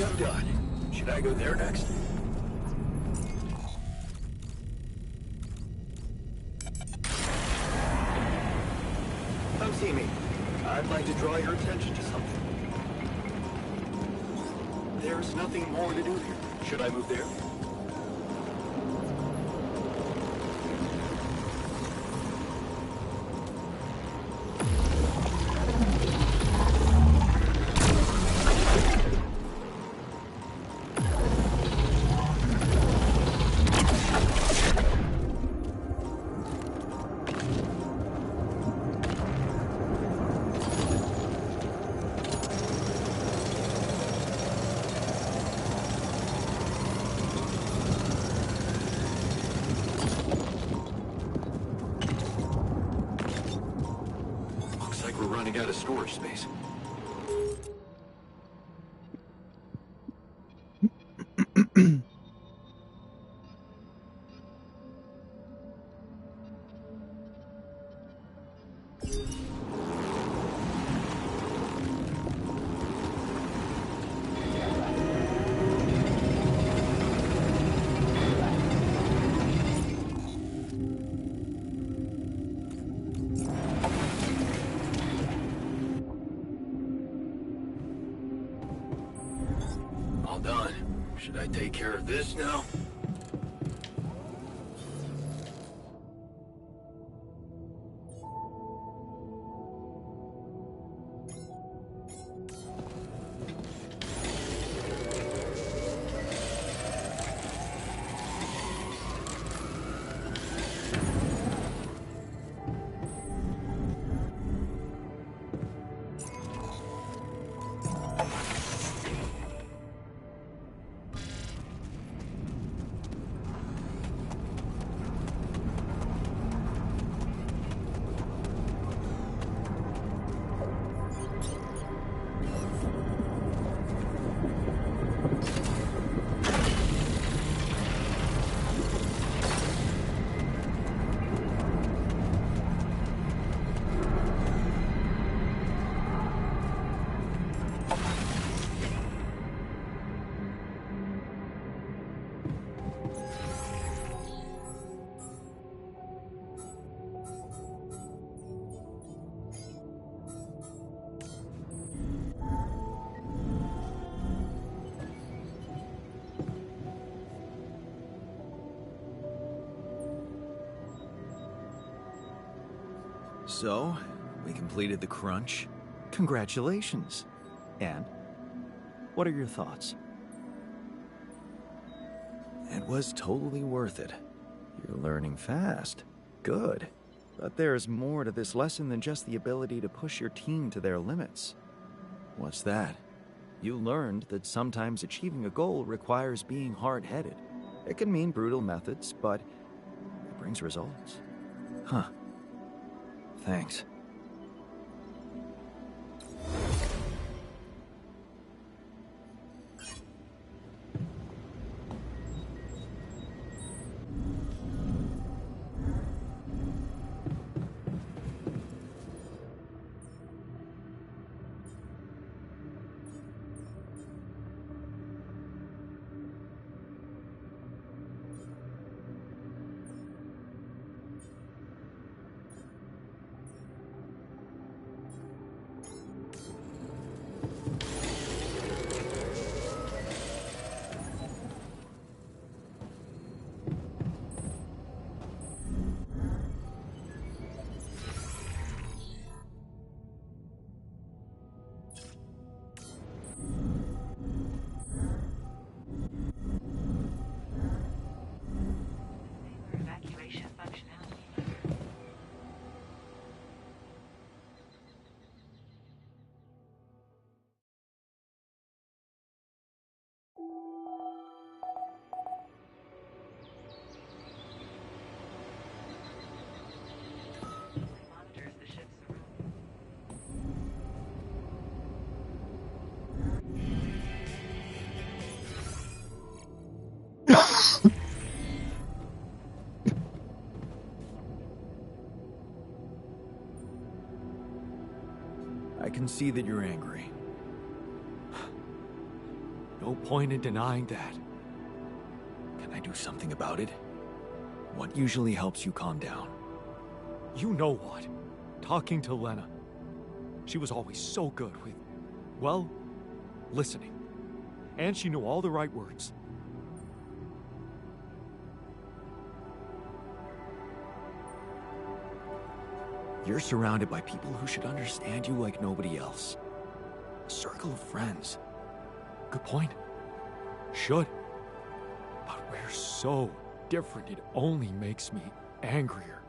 I'm done. Should I go there next? Come see me. I'd like to draw your attention to something. There's nothing more to do here. Should I move there? We're running out of storage space. All done. Should I take care of this now? So, we completed the crunch. Congratulations. And what are your thoughts? It was totally worth it. You're learning fast. Good. But there's more to this lesson than just the ability to push your team to their limits. What's that? You learned that sometimes achieving a goal requires being hard-headed. It can mean brutal methods, but it brings results. Huh. Thanks. Evacuation functionality. Monitors the ship's I can see that you're angry. No point in denying that. Can I do something about it? What usually helps you calm down? You know what? Talking to Lena. She was always so good with, well, listening. And she knew all the right words. You're surrounded by people who should understand you like nobody else. A circle of friends. Good point. Should. But we're so different, it only makes me angrier.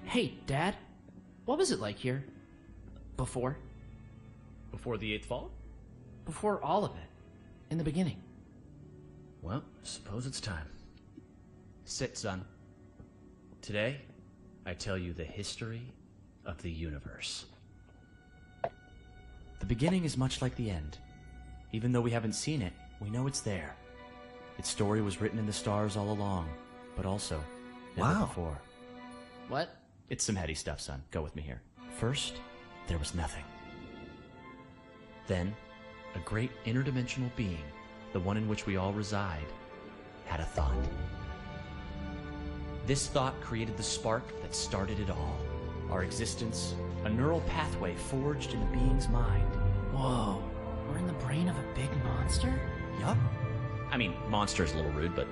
Hey, Dad. What was it like here? Before? Before the 8th fall? Before all of it. In the beginning. Well, suppose it's time. Sit, son. Today, I tell you the history of the universe. The beginning is much like the end. Even though we haven't seen it, we know it's there. Its story was written in the stars all along, but also never before. What? It's some heady stuff, son. Go with me here. First, there was nothing. Then, a great interdimensional being, the one in which we all reside, had a thought. This thought created the spark that started it all. Our existence, a neural pathway forged in the being's mind. Whoa. We're in the brain of a big monster? Yup. I mean, monster is a little rude, but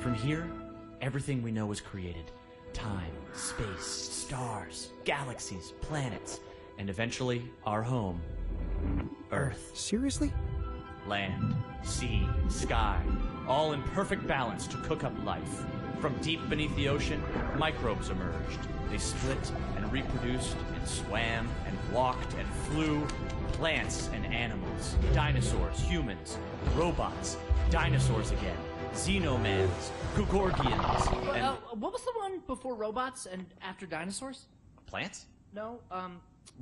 from here, everything we know was created. Time, space, stars, galaxies, planets, and eventually our home, Earth. Seriously? Land, sea, sky, all in perfect balance to cook up life. From deep beneath the ocean, microbes emerged. They split and reproduced and swam and walked and flew. Plants and animals, dinosaurs, humans, robots, dinosaurs again, xenomans, Gugorgians, and... what was the one before robots and after dinosaurs? Plants? No,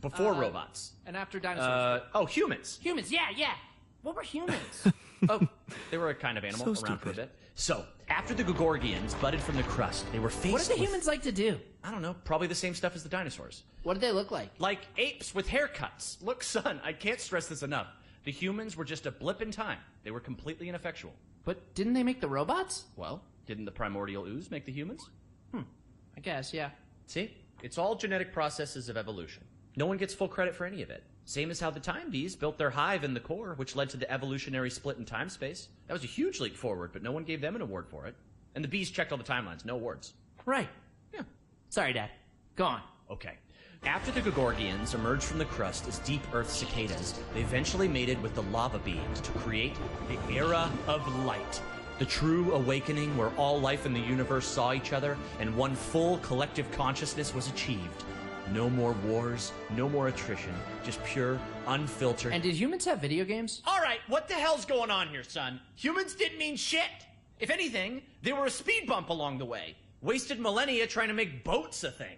Before robots. And after dinosaurs. Humans. Humans, yeah. What were humans? Oh, they were a kind of animal So around for a stupid. bit. So, after the Gugorgians budded from the crust, they were faced What did the with... humans like to do? I don't know, probably the same stuff as the dinosaurs. What did they look like? Like apes with haircuts. Look, son, I can't stress this enough. The humans were just a blip in time. They were completely ineffectual. But didn't they make the robots? Well, didn't the primordial ooze make the humans? I guess, yeah. See? It's all genetic processes of evolution. No one gets full credit for any of it. Same as how the time bees built their hive in the core, which led to the evolutionary split in time-space. That was a huge leap forward, but no one gave them an award for it. And the bees checked all the timelines, no awards. Right. Yeah. Sorry, Dad. Go on. Okay. After the Gugorgians emerged from the crust as deep Earth cicadas, they eventually mated with the lava beings to create the Era of Light. The true awakening where all life in the universe saw each other and one full collective consciousness was achieved. No more wars, no more attrition, just pure, unfiltered... And did humans have video games? All right, what the hell's going on here, son? Humans didn't mean shit. If anything, they were a speed bump along the way. Wasted millennia trying to make boats a thing.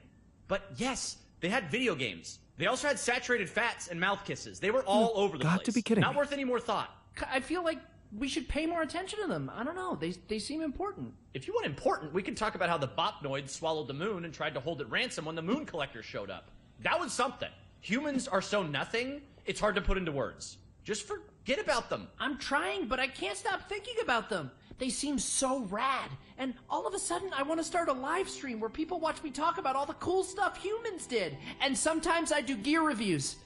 But yes, they had video games. They also had saturated fats and mouth kisses. They were all over the place. Got to be kidding Not me. worth any more thought. I feel like we should pay more attention to them. I don't know. They seem important. If you want important, we can talk about how the Bopnoids swallowed the moon and tried to hold it ransom when the moon collectors showed up. That was something. Humans are so nothing, it's hard to put into words. Just forget about them. I'm trying, but I can't stop thinking about them. They seem so rad. And all of a sudden, I want to start a live stream where people watch me talk about all the cool stuff humans did. And sometimes I do gear reviews.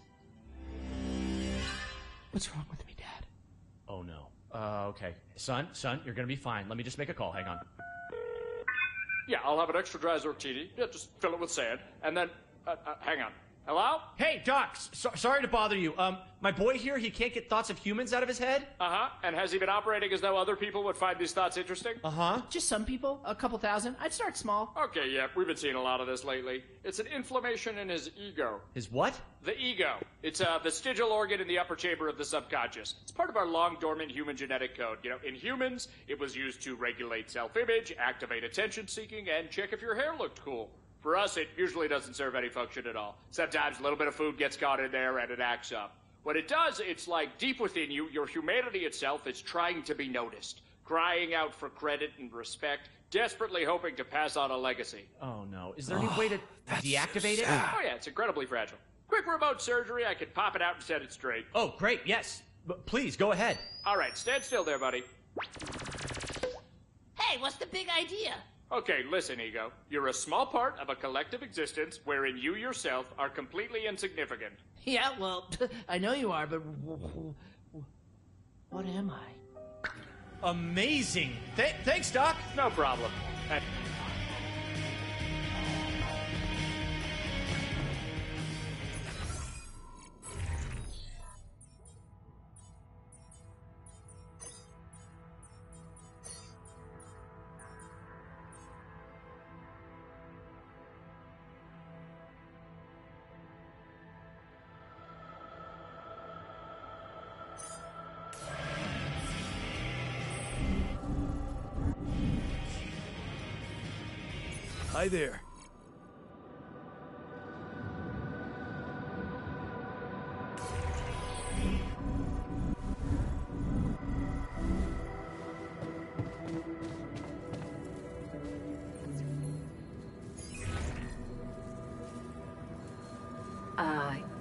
What's wrong with me, Dad? Oh, no. Okay. Son, you're gonna be fine. Let me just make a call. Hang on. Yeah, I'll have an extra dry Zortini. Yeah, just fill it with sand. And then, hang on. Hello? Hey, Doc, sorry to bother you. My boy here, he can't get thoughts of humans out of his head? Uh-huh. And has he been operating as though other people would find these thoughts interesting? Uh-huh. Just some people, a couple thousand. I'd start small. Okay, yeah, we've been seeing a lot of this lately. It's an inflammation in his ego. His what? The ego. It's the vestigial organ in the upper chamber of the subconscious. It's part of our long-dormant human genetic code. You know, in humans, it was used to regulate self-image, activate attention-seeking, and check if your hair looked cool. For us, it usually doesn't serve any function at all. Sometimes a little bit of food gets caught in there and it acts up. What it does, it's like deep within you, your humanity itself is trying to be noticed, crying out for credit and respect, desperately hoping to pass on a legacy. Oh, no. Is there any way to deactivate it? Oh, yeah, it's incredibly fragile. Quick remote surgery, I can pop it out and set it straight. Oh, great, yes. But please, go ahead. All right, stand still there, buddy. Hey, what's the big idea? Okay, listen, Ego. You're a small part of a collective existence wherein you yourself are completely insignificant. Yeah, well, I know you are, but what am I? Amazing. Thanks, Doc. No problem. And Hi there.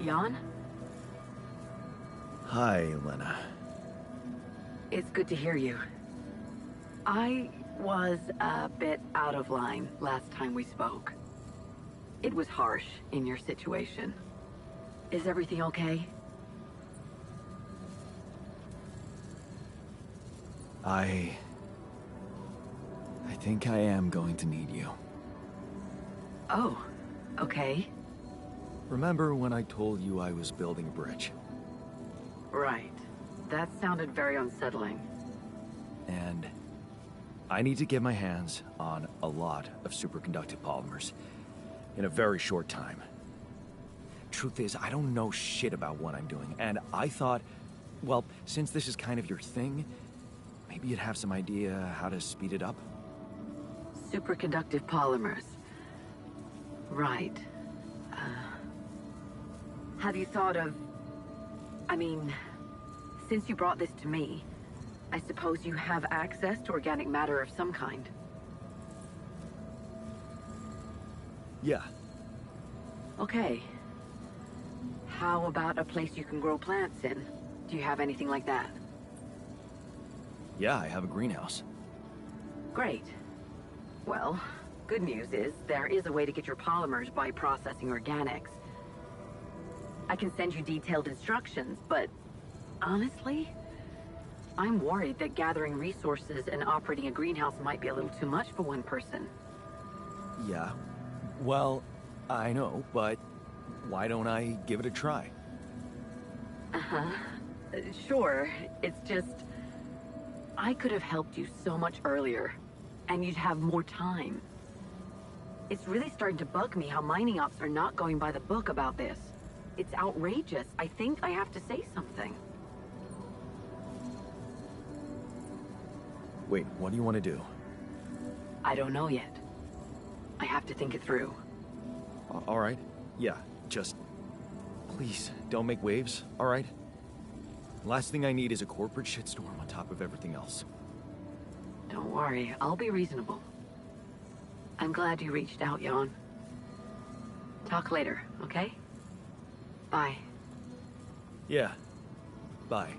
Jan? Hi, Lena. It's good to hear you. I was a bit out of line last time we spoke. It was harsh in your situation. Is everything okay? I think I am going to need you. Oh, okay. Remember when I told you I was building a bridge? Right. That sounded very unsettling. And I need to get my hands on a lot of superconductive polymers in a very short time. Truth is, I don't know shit about what I'm doing, and I thought, well, since this is kind of your thing, maybe you'd have some idea how to speed it up? Superconductive polymers. Right. Have you thought of... I mean, since you brought this to me, I suppose you have access to organic matter of some kind. Yeah. Okay. How about a place you can grow plants in? Do you have anything like that? Yeah, I have a greenhouse. Great. Well, good news is there is a way to get your polymers by processing organics. I can send you detailed instructions, but honestly, I'm worried that gathering resources and operating a greenhouse might be a little too much for one person. Yeah. Well, I know, but why don't I give it a try? Uh-huh. Sure. It's just... I could have helped you so much earlier, and you'd have more time. It's really starting to bug me how mining ops are not going by the book about this. It's outrageous. I think I have to say something. Wait, what do you want to do? I don't know yet. I have to think it through. All right. Yeah, just... please, don't make waves, all right? Last thing I need is a corporate shitstorm on top of everything else. Don't worry, I'll be reasonable. I'm glad you reached out, Jan. Talk later, okay? Bye. Yeah. Bye.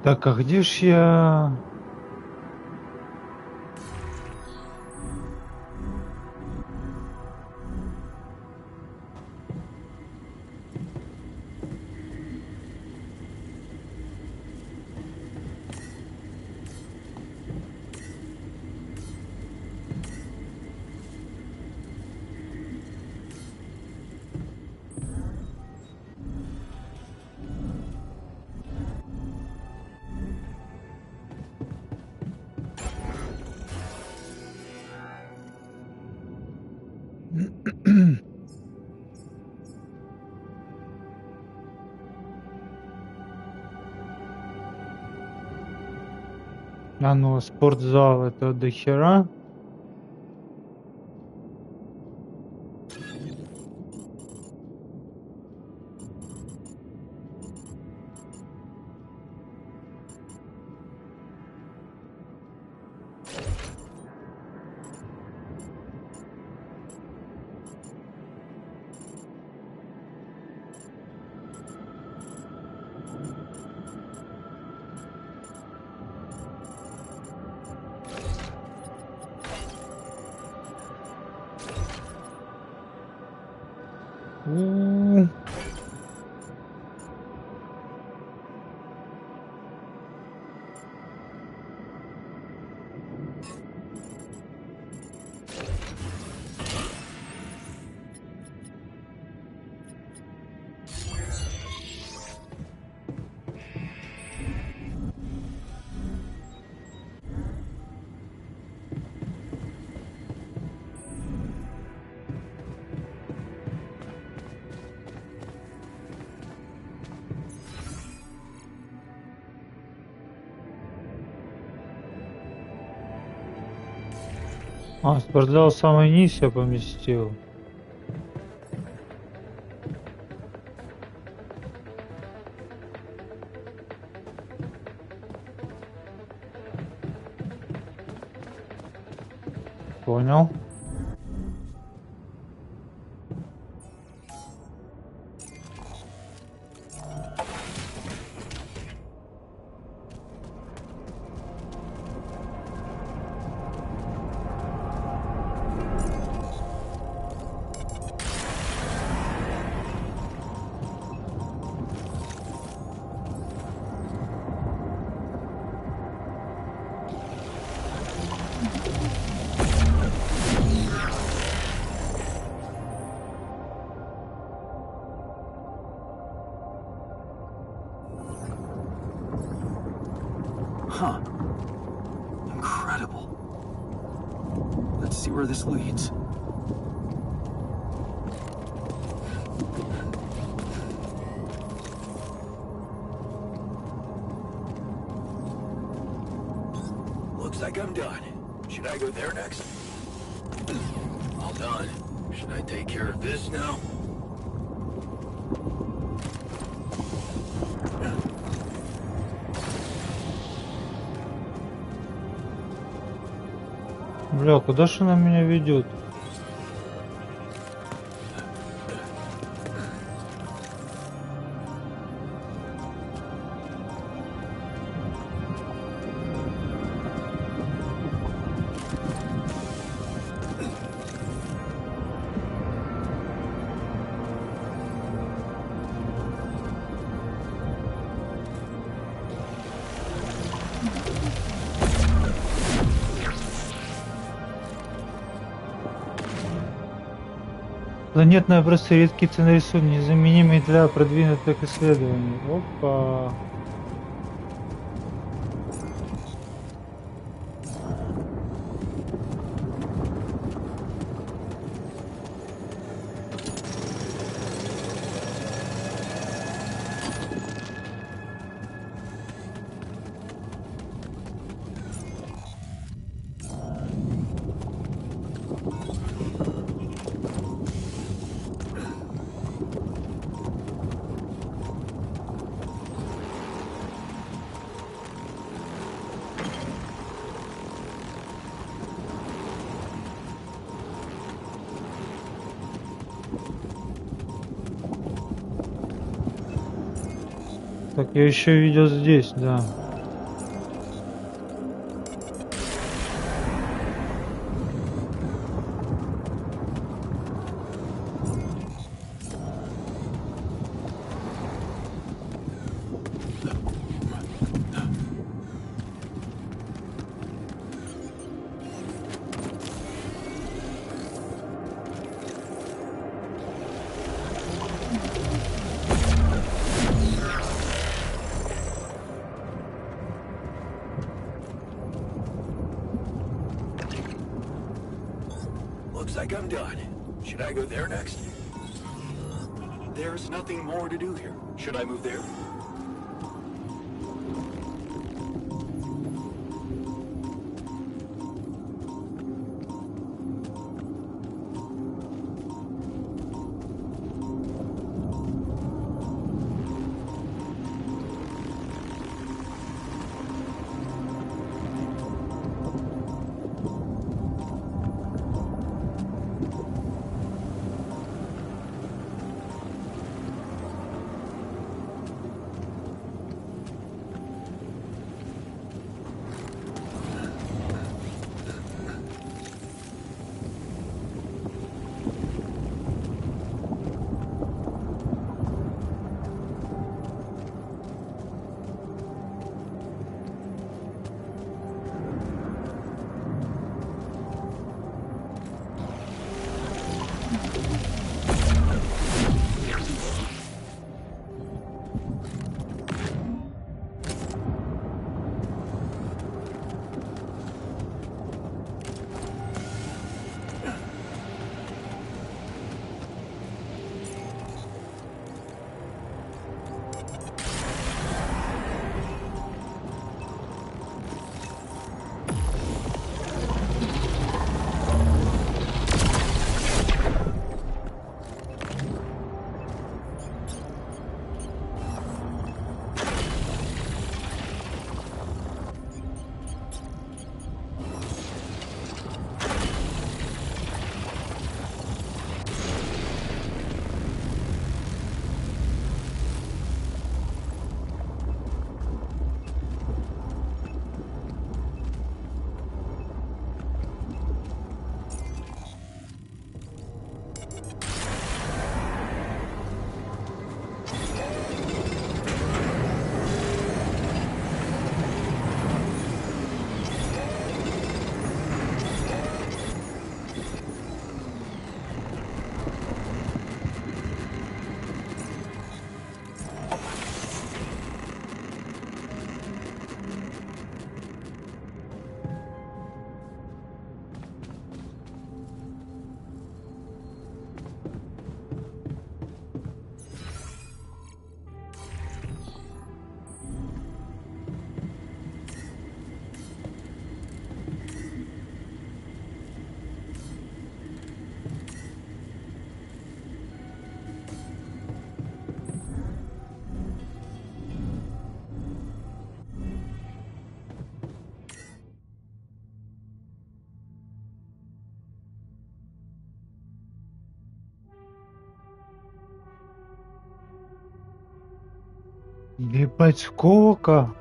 Так, а где ж я? А ну, спортзал это до хера. У. А, спортзал самый низ я поместил. Понял. Huh. Incredible. Let's see where this leads. Looks like I'm done. Should I go there next? All done. Should I take care of this now? Бля, куда же она меня ведет? Планетные образцы редкие ценорисунки, незаменимые для продвинутых исследований. Опа. Так, я еще видел здесь, да. Looks like I'm done. Should I go there next? There's nothing more to do here. Should I move there? Ебать, сколько?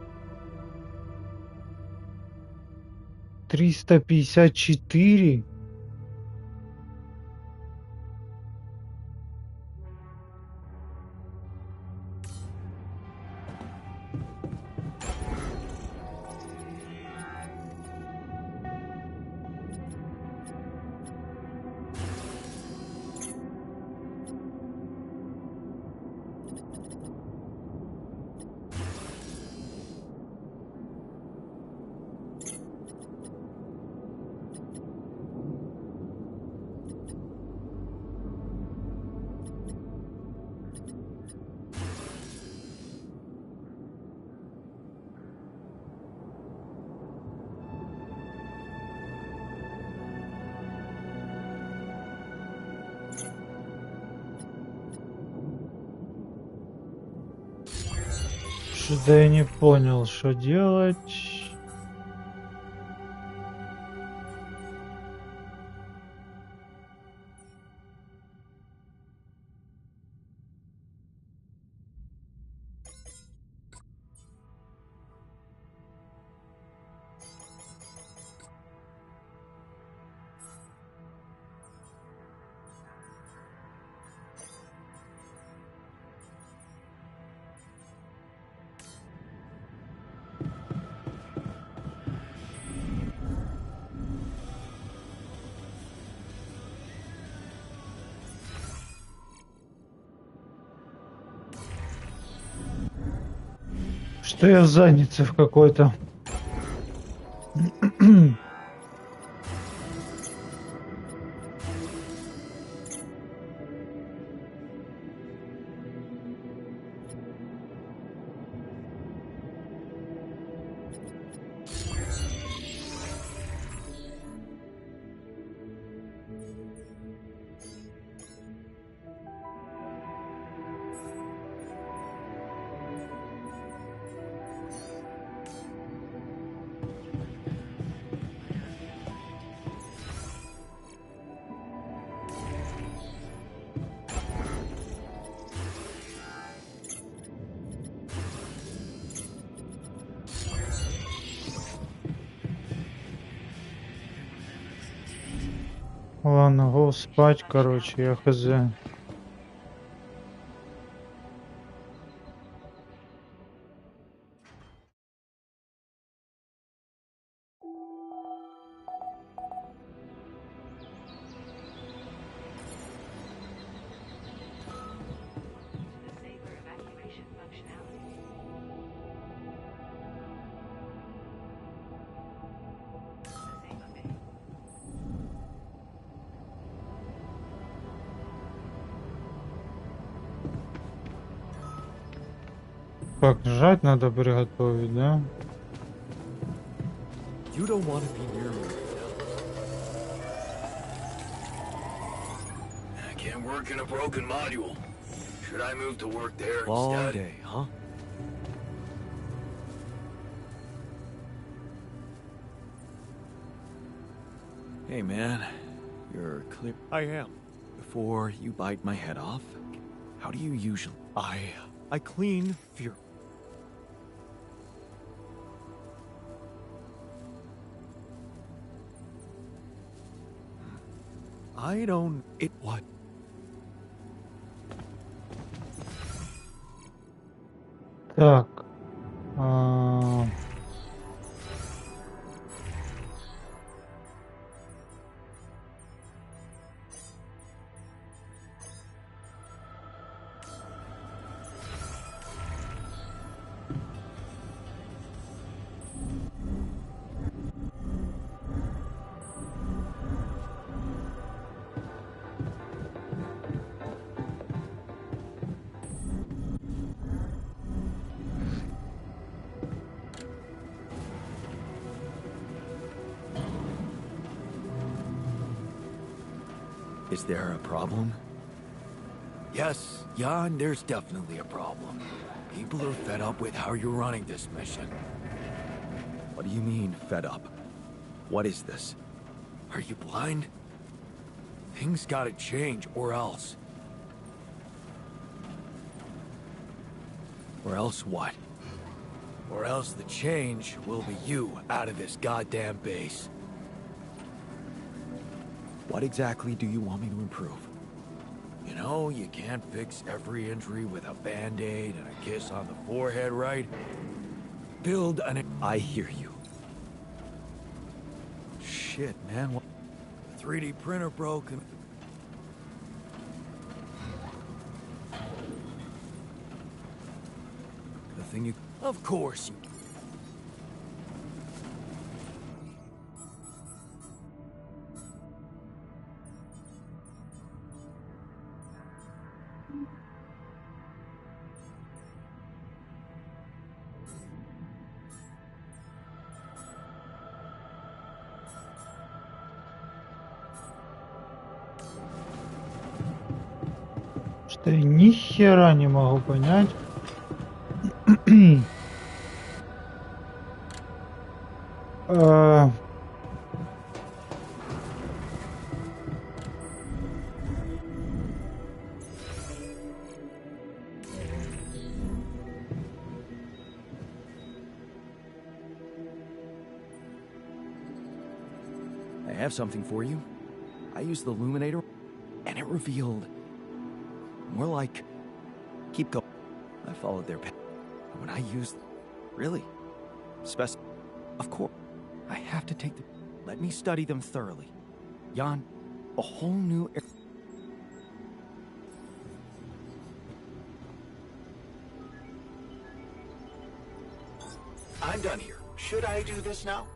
354? Что-то я не понял, что делать. Что я занят в какой-то. Ладно, гол спать, короче, я хз. Disable evacuation functionality. Disable it. Так, жать надо приготовить, да? You don't want to be near me. I can't work in a broken module. Should I move to work there Long instead? day, huh? Hey, man. You're clear. I am. Before you bite my head off, how do you usually... I clean fear. I don't... It what? Так. Is there a problem? Yes, Jan, there's definitely a problem. People are fed up with how you're running this mission. What do you mean, fed up? What is this? Are you blind? Things gotta change, or else. Or else what? Or else the change will be you out of this goddamn base. What exactly do you want me to improve? You know, you can't fix every injury with a band-aid and a kiss on the forehead, right? Build an... I hear you. Shit, man. What? 3D printer broken. The thing you... Of course you... Что я ни хера не могу понять. I have something for you. I used the illuminator, and it revealed... more like... Keep going. I followed their path. And when I used... Really? Of course. I have to take them. Let me study them thoroughly. Jan, a whole new... I'm done here. Should I do this now?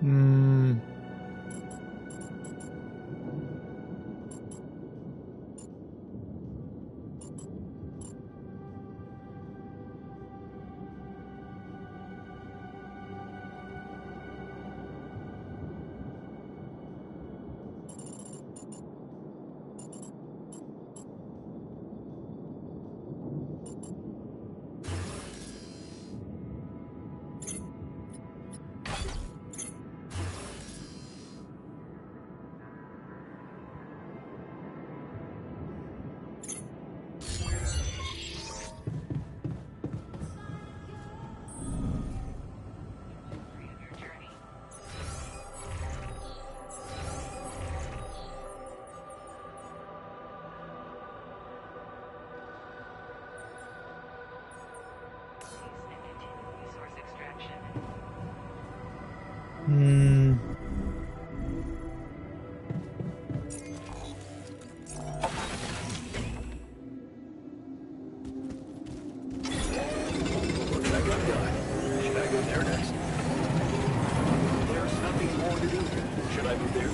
М. Your journey. Please and continue resource extraction. М. Looks like I'm done. Should I go there next? There's nothing more to do. Should I move there?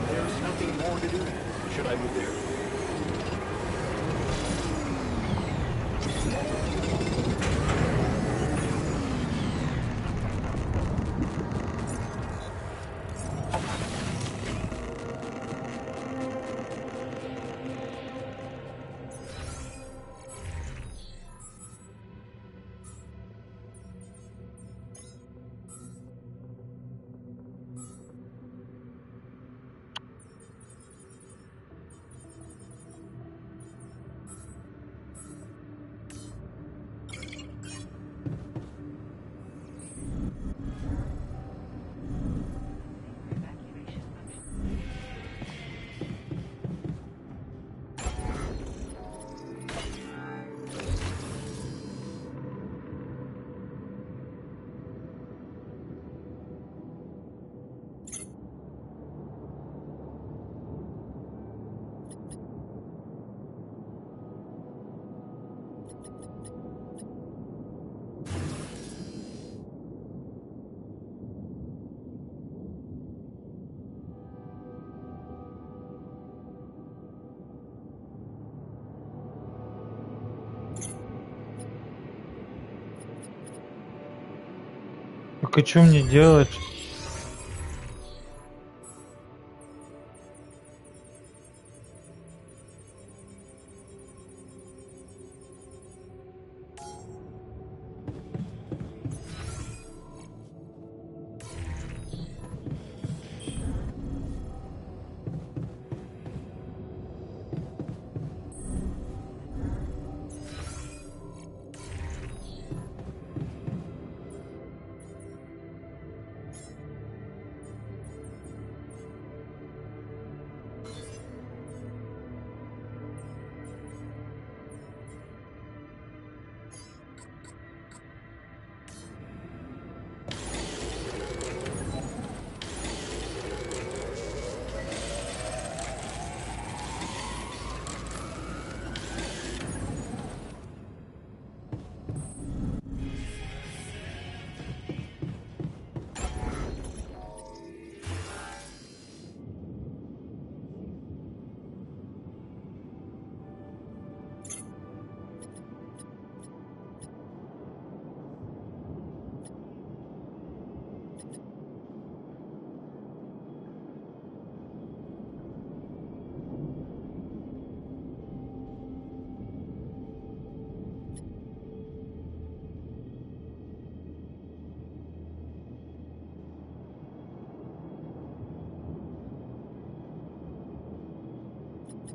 There's nothing more to do. Should I move there? Evacuation function. Так и что мне делать?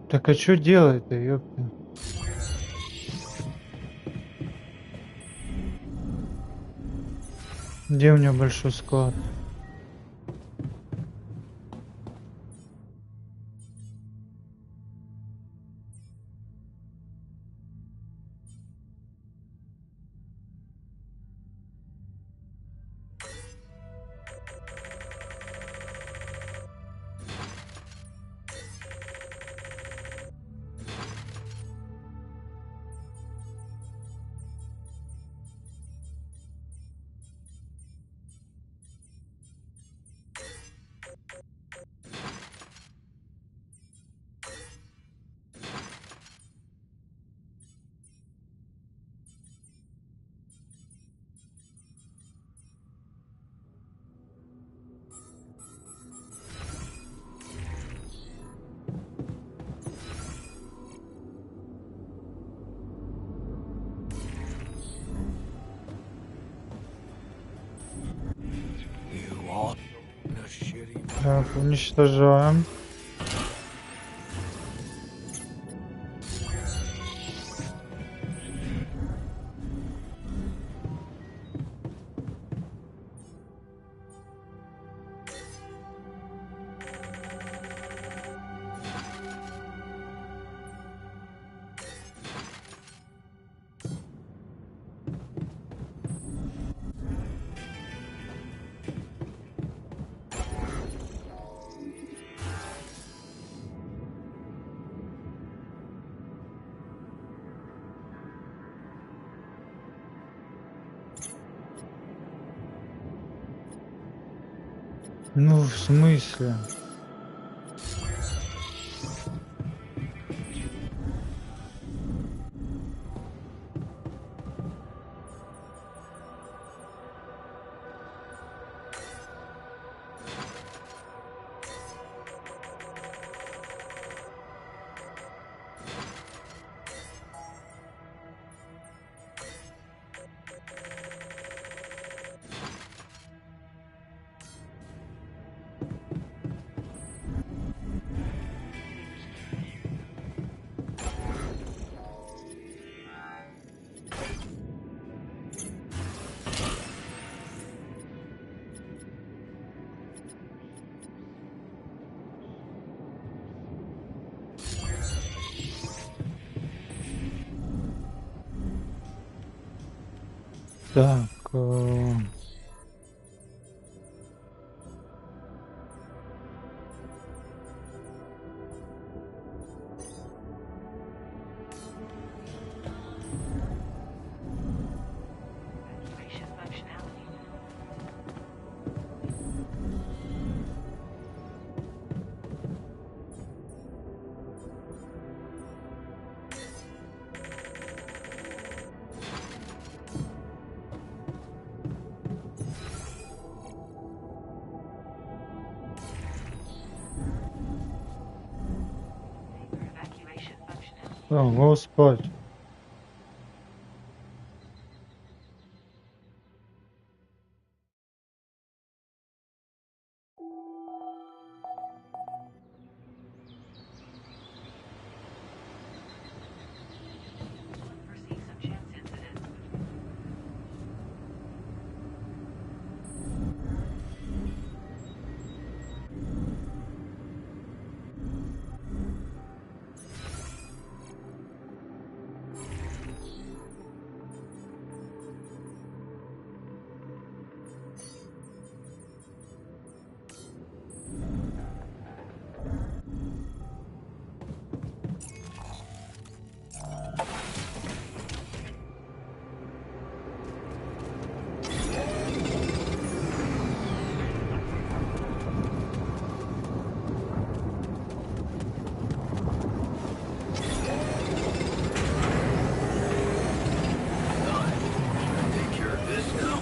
Так а что делать-то, ёпта? Где у него большой склад? You all in a shitty. Так, уничтожаем. Ну, в смысле? Так, Evacuation functionality. Paper evacuation functionality. ого, спать. Foresee some chance incidents. Take care of this now.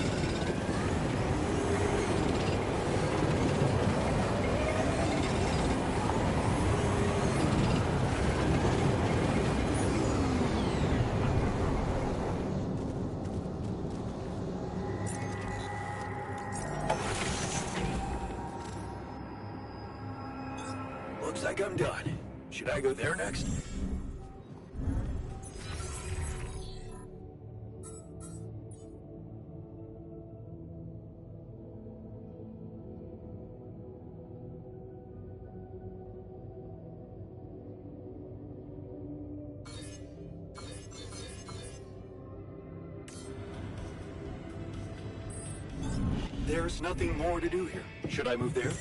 Looks like I'm done. Should I go there next? There's nothing more to do here. Should I move there?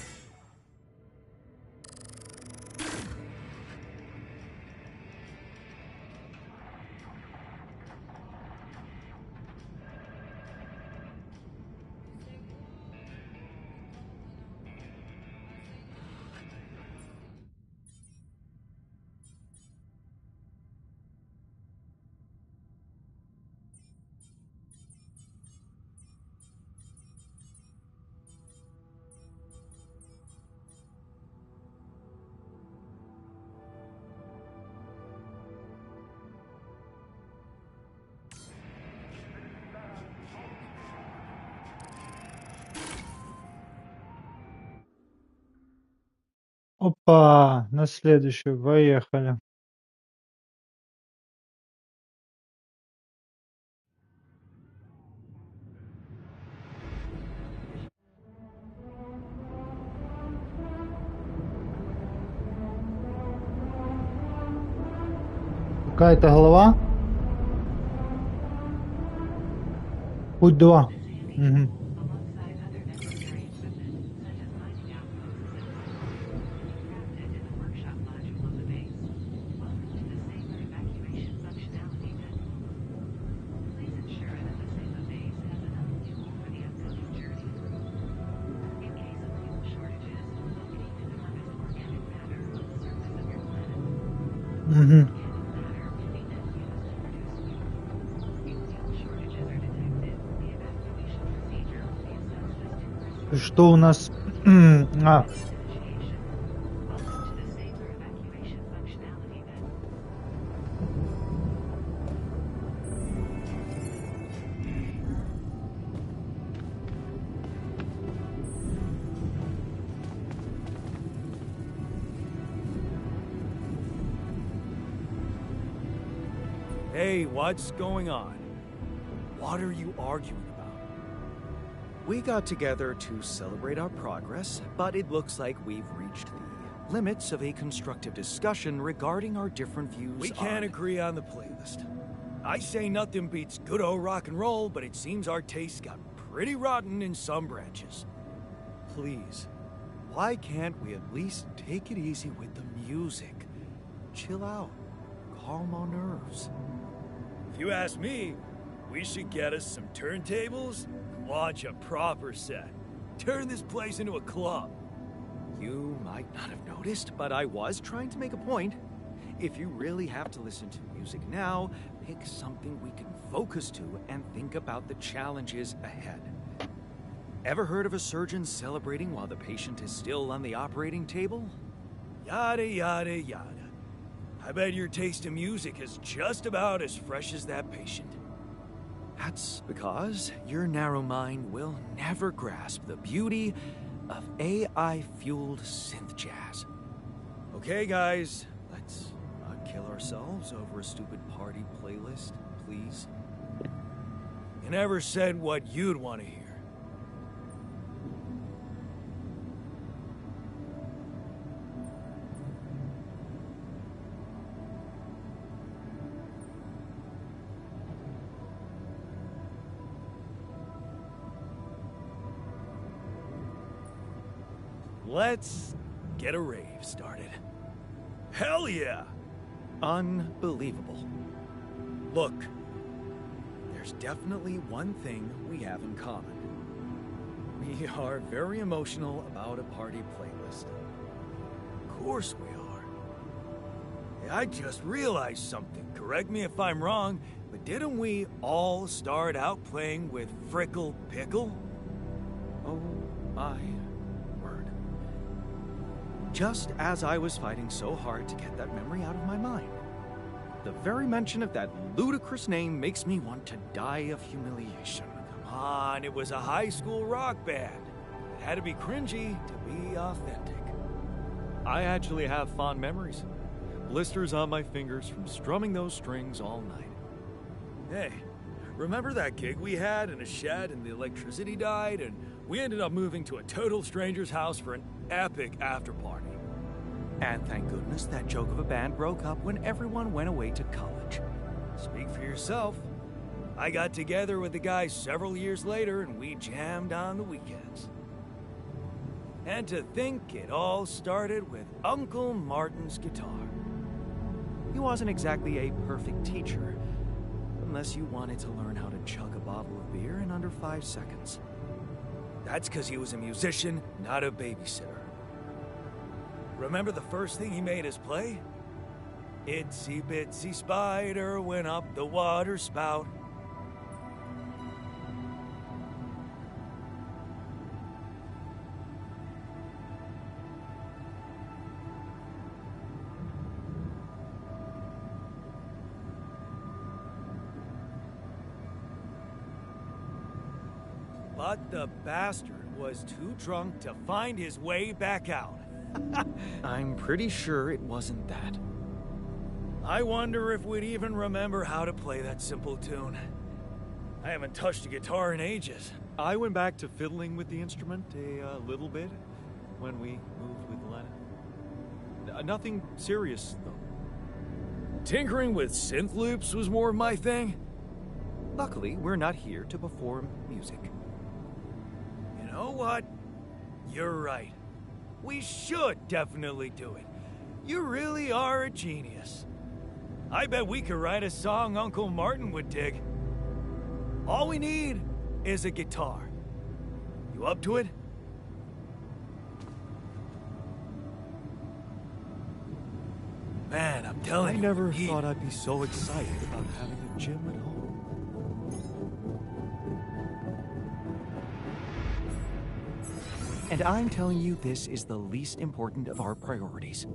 Опа, на следующую, поехали. Какая-то голова? Путь 2. Угу. alongside other necessary equipment, such as mining outposts and crafted in the workshop module of the base. Welcome to the safer evacuation functionality bin. Please ensure that the safer base has enough fuel for the upcoming journey. In case of fuel shortages, locate enormous organic matter on the surface of your planet. Угу. Matter can be then used to produce fuel. If fuel shortages are detected, the evacuation procedure will be assessed as too risky. Что у нас? А, Initiation. Welcome to the safer evacuation functionality bin. Hey, what's going on? What are you arguing about? We got together to celebrate our progress, but it looks like we've reached the limits of a constructive discussion regarding our different views. We can't agree on the playlist. I say nothing beats good old rock and roll, but it seems our tastes got pretty rotten in some branches. Please, why can't we at least take it easy with the music? Chill out, calm our nerves. If you ask me, we should get us some turntables and launch a proper set. Turn this place into a club. You might not have noticed, but I was trying to make a point. If you really have to listen to music now, pick something we can focus to and think about the challenges ahead. Ever heard of a surgeon celebrating while the patient is still on the operating table? Yada, yada, yada. I bet your taste in music is just about as fresh as that patient. That's because your narrow mind will never grasp the beauty of AI-fueled synth jazz. Okay, guys, let's not kill ourselves over a stupid party playlist, please. You never said what you'd want to hear. Let's get a rave started. Hell yeah! Unbelievable. Look, there's definitely one thing we have in common. We are very emotional about a party playlist. Of course we are. Hey, I just realized something. Correct me if I'm wrong, but didn't we all start out playing with Frickle Pickle? Oh my word. Just as I was fighting so hard to get that memory out of my mind. The very mention of that ludicrous name makes me want to die of humiliation. Come on, it was a high school rock band. It had to be cringy to be authentic. I actually have fond memories. Blisters on my fingers from strumming those strings all night. Hey, remember that gig we had in a shed and the electricity died and we ended up moving to a total stranger's house for an epic after party? And thank goodness that joke of a band broke up when everyone went away to college. Speak for yourself. I got together with the guys several years later and we jammed on the weekends. And to think it all started with Uncle Martin's guitar. He wasn't exactly a perfect teacher, unless you wanted to learn how to chug a bottle of beer in under 5 seconds. That's because he was a musician, not a babysitter. Remember the first thing he made us play? Itsy bitsy spider went up the water spout. But the bastard was too drunk to find his way back out. I'm pretty sure it wasn't that. I wonder if we'd even remember how to play that simple tune. I haven't touched a guitar in ages. I went back to fiddling with the instrument a little bit when we moved with Lena. Nothing serious, though. Tinkering with synth loops was more my thing. Luckily, we're not here to perform music. You know what? You're right. We should definitely do it. You really are a genius. I bet we could write a song Uncle Martin would dig. All we need is a guitar. You up to it? Man, I'm telling I you. never thought I'd be so excited about having a gym at home. And I'm telling you, this is the least important of our priorities.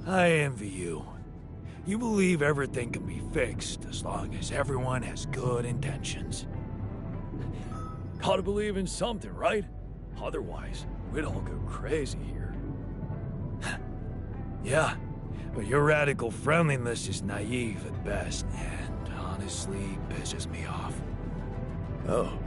I envy you. You believe everything can be fixed as long as everyone has good intentions. Gotta believe in something, right? Otherwise, we'd all go crazy here. Yeah, but your radical friendliness is naive at best, and honestly pisses me off. Oh.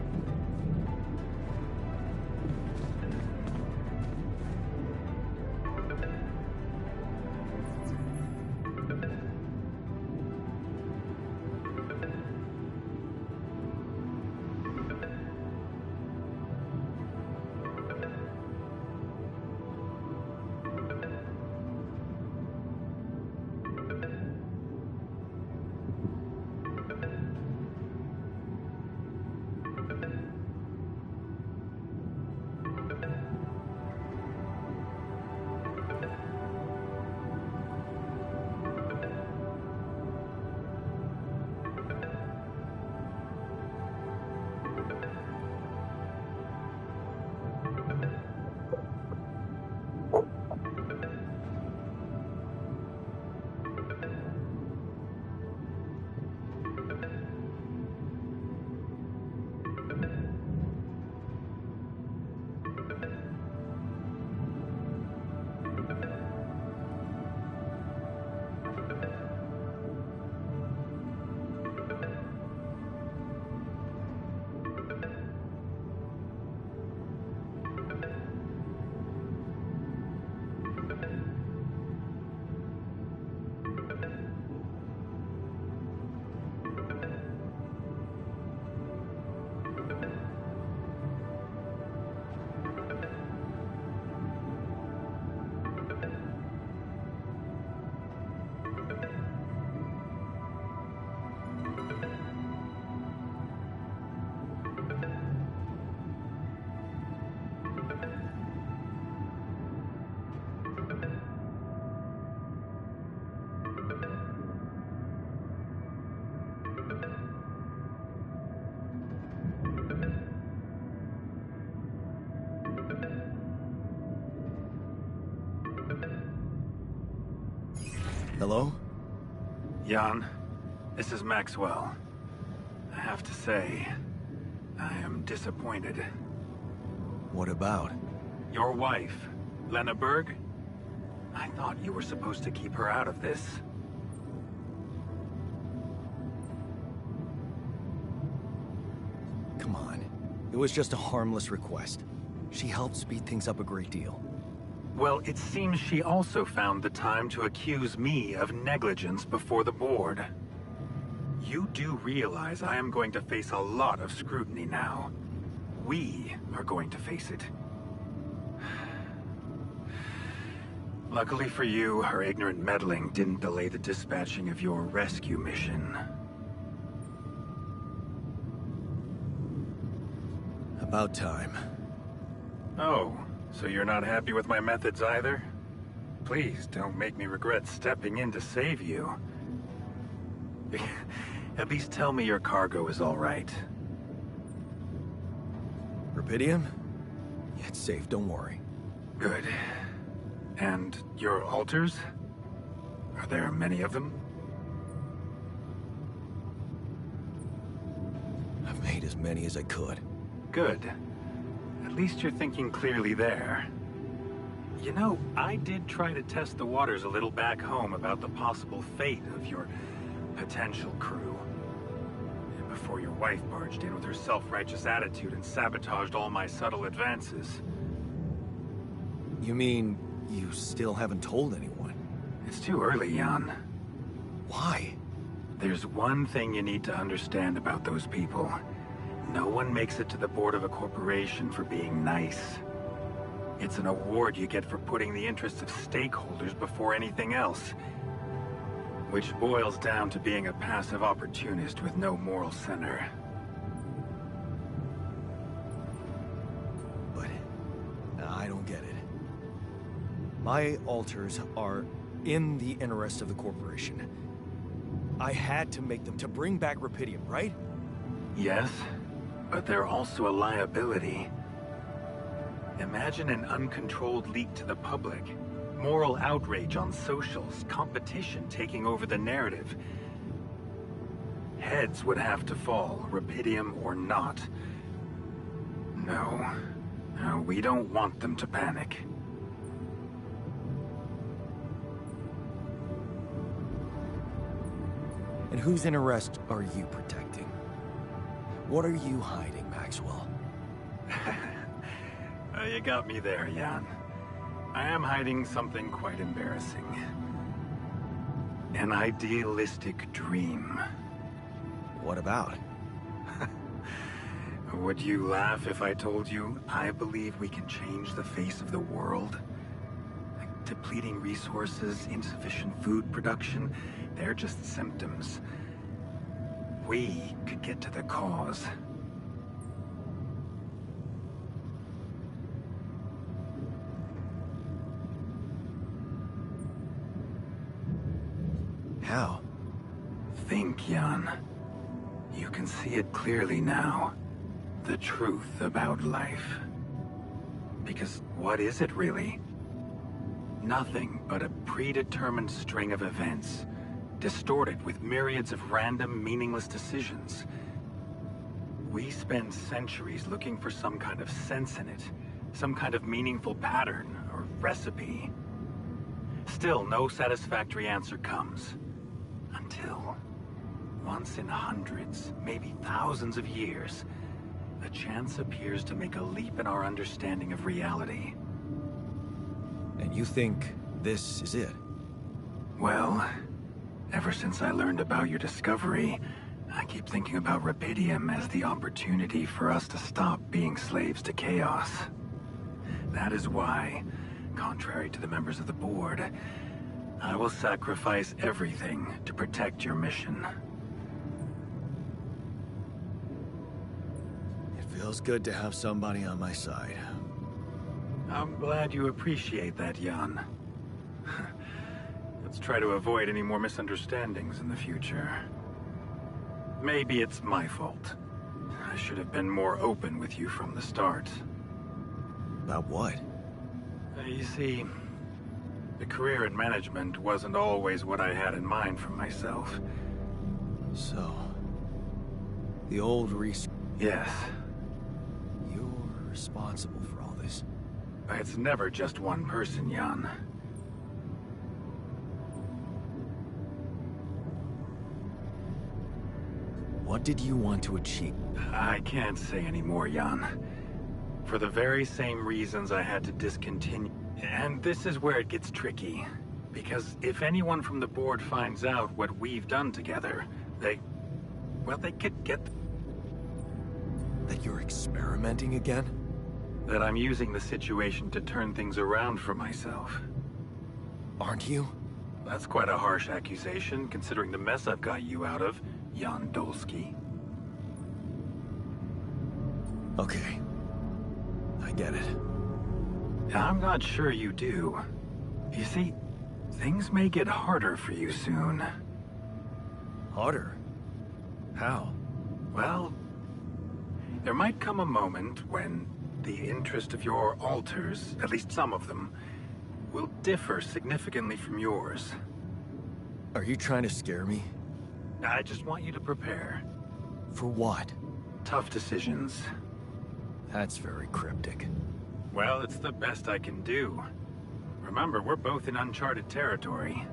Hello? Jan, this is Maxwell. I have to say, I am disappointed. What about? Your wife, Lena Berg? I thought you were supposed to keep her out of this. Come on. It was just a harmless request. She helped speed things up a great deal. Well, it seems she also found the time to accuse me of negligence before the board. You do realize I am going to face a lot of scrutiny now. We are going to face it. Luckily for you, her ignorant meddling didn't delay the dispatching of your rescue mission. About time. Oh, so you're not happy with my methods either? Please don't make me regret stepping in to save you. At least tell me your cargo is all right. Rupidium? Yeah, it's safe, don't worry. Good. And your altars? Are there many of them? I've made as many as I could. Good. At least you're thinking clearly there. You know, I did try to test the waters a little back home about the possible fate of your potential crew. Before your wife barged in with her self-righteous attitude and sabotaged all my subtle advances. You mean you still haven't told anyone? It's too early, Jan. Why? There's one thing you need to understand about those people. No one makes it to the board of a corporation for being nice. It's an award you get for putting the interests of stakeholders before anything else. Which boils down to being a passive opportunist with no moral center. But I don't get it. My altars are in the interest of the corporation. I had to make them to bring back Rupidium, right? Yes, but they're also a liability. Imagine an uncontrolled leak to the public. Moral outrage on socials, competition taking over the narrative. Heads would have to fall, Rupidium or not. No, we don't want them to panic. And whose interest are you protecting? What are you hiding, Maxwell? You got me there, Jan. I am hiding something quite embarrassing. An idealistic dream. What about? Would you laugh if I told you I believe we can change the face of the world? Like depleting resources, insufficient food production, they're just symptoms. We could get to the cause. How? Think, Jan. You can see it clearly now. The truth about life. Because what is it really? Nothing but a predetermined string of events, distorted with myriads of random, meaningless decisions. We spend centuries looking for some kind of sense in it, some kind of meaningful pattern or recipe. Still, no satisfactory answer comes. Until, once in hundreds, maybe thousands of years, a chance appears to make a leap in our understanding of reality. And you think this is it? Well, ever since I learned about your discovery, I keep thinking about Rupidium as the opportunity for us to stop being slaves to chaos. That is why, contrary to the members of the board, I will sacrifice everything to protect your mission. It feels good to have somebody on my side. I'm glad you appreciate that, Jan. Let's try to avoid any more misunderstandings in the future. Maybe it's my fault. I should have been more open with you from the start. About what? You see, A career in management wasn't always what I had in mind for myself. So, the old Reese... Yes, You're responsible for all this. it's never just one person, Jan. What did you want to achieve? I can't say any more, Jan. For the very same reasons I had to discontinue. And this is where it gets tricky. Because if anyone from the board finds out what we've done together, they could get... That you're experimenting again? that I'm using the situation to turn things around for myself. Aren't you? That's quite a harsh accusation, considering the mess I've got you out of, Jan Dolsky. Okay. I get it. I'm not sure you do. You see, things may get harder for you soon. Harder? How? Well, there might come a moment when the interest of your alters, at least some of them, will differ significantly from yours. Are you trying to scare me? I just want you to prepare. For what? Tough decisions. That's very cryptic. Well, it's the best I can do. Remember, we're both in uncharted territory.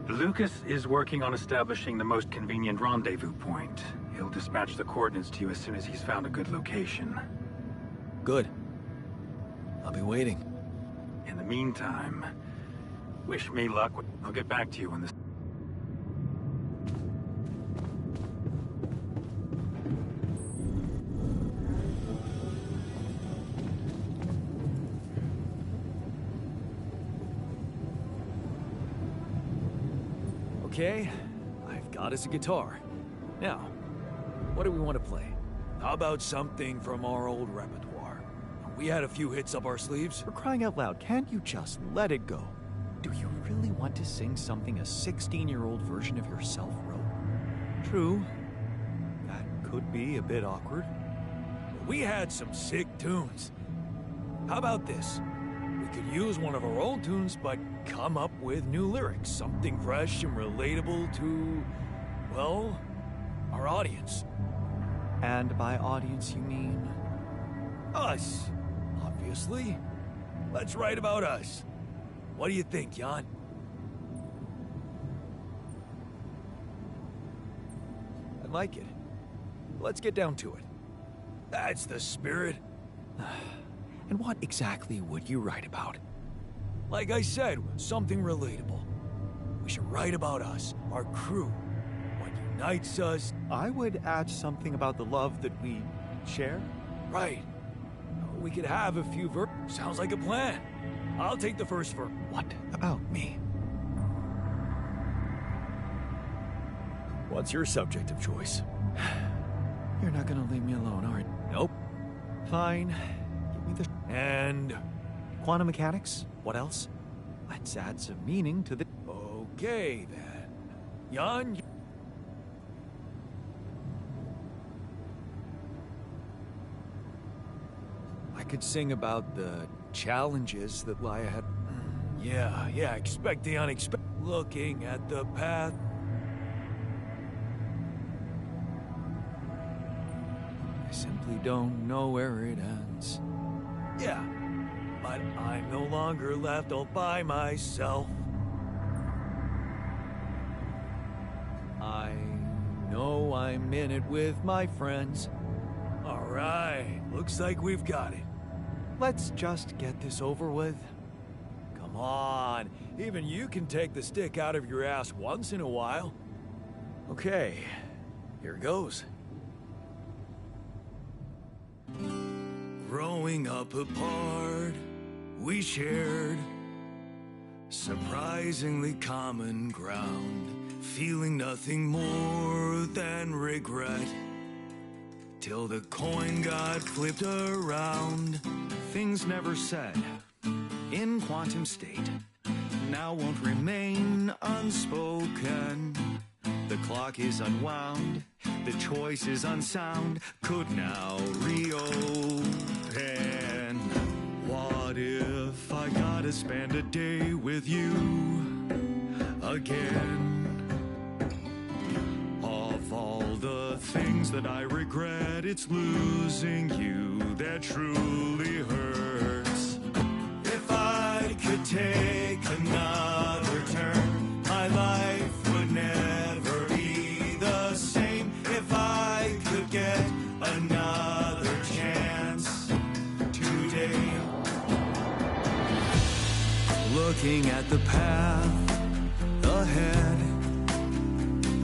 Lucas is working on establishing the most convenient rendezvous point. He'll dispatch the coordinates to you as soon as he's found a good location. Good. I'll be waiting. In the meantime, wish me luck. I'll get back to you when this... Okay, I've got us a guitar. Now, what do we want to play? How about something from our old repertoire? We had a few hits up our sleeves. For crying out loud, can't you just let it go? Do you really want to sing something a 16-year-old version of yourself wrote? True. That could be a bit awkward. We had some sick tunes. How about this? We could use one of our old tunes, but come up with new lyrics. Something fresh and relatable to, well, our audience. And by audience, you mean? Us, obviously. Let's write about us. What do you think, Jan? I like it. Let's get down to it. That's the spirit. And what exactly would you write about? Like I said, something relatable. We should write about us, our crew, what unites us. I would add something about the love that we share. Right. We could have a few Sounds like a plan. I'll take the first verse. What about me? What's your subject of choice? You're not gonna leave me alone, are you? Nope. Fine. Give me the... And... Quantum mechanics? What else? Let's add some meaning to the... Okay, then. Jan... I could sing about the challenges that lie ahead. Yeah, expect the unexpected. Looking at the path. I simply don't know where it ends. Yeah, but I'm no longer left all by myself. I know I'm in it with my friends. All right, looks like we've got it. Let's just get this over with. Come on, even you can take the stick out of your ass once in a while. Okay, here goes. Growing up apart, we shared surprisingly common ground, feeling nothing more than regret. Till the coin got flipped around. Things never said in quantum state now won't remain unspoken. The clock is unwound, the choice is unsound, could now reopen. What if I got gotta spend a day with you again. Of all the things that I regret, it's losing you that truly hurts. If I could take another turn, my life would never be the same. If I could get another chance today. Looking at the path ahead,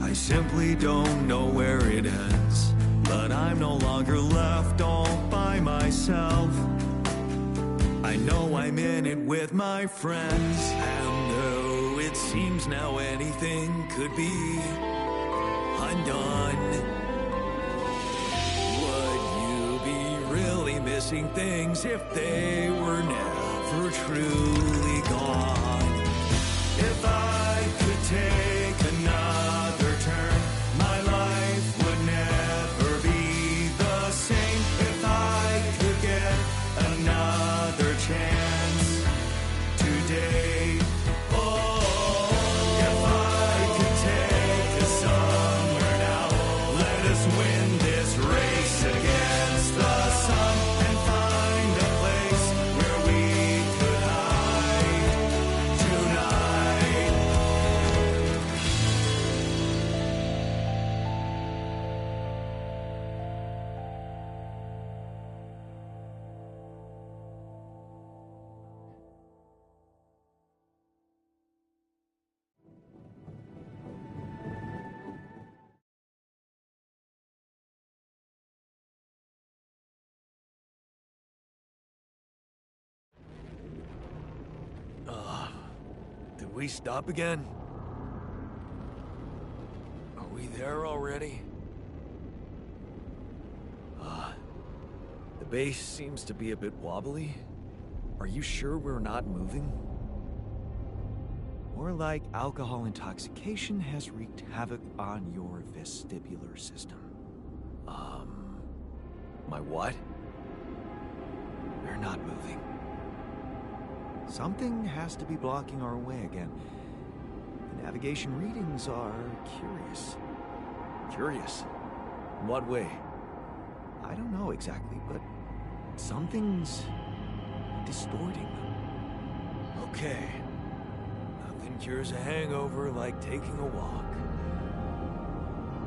I simply don't know where it ends. But I'm no longer left all by myself. I know I'm in it with my friends, and though it seems now anything could be undone, would you be really missing things if they were never truly gone? If I could take another turn, my life would never be the same. If I could get another chance today. Oh, if I could take us somewhere now, let us win this race against the sun and find a place where we could hide tonight. Did we stop again? Are we there already? The base seems to be a bit wobbly. Are you sure we're not moving? More like alcohol intoxication has wreaked havoc on your vestibular system. My what? We're not moving. Something has to be blocking our way again. The navigation readings are curious. Curious? In what way? I don't know exactly, but something's distorting them. Okay. Nothing cures a hangover like taking a walk.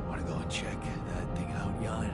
Wanna go and check that thing out, Jan?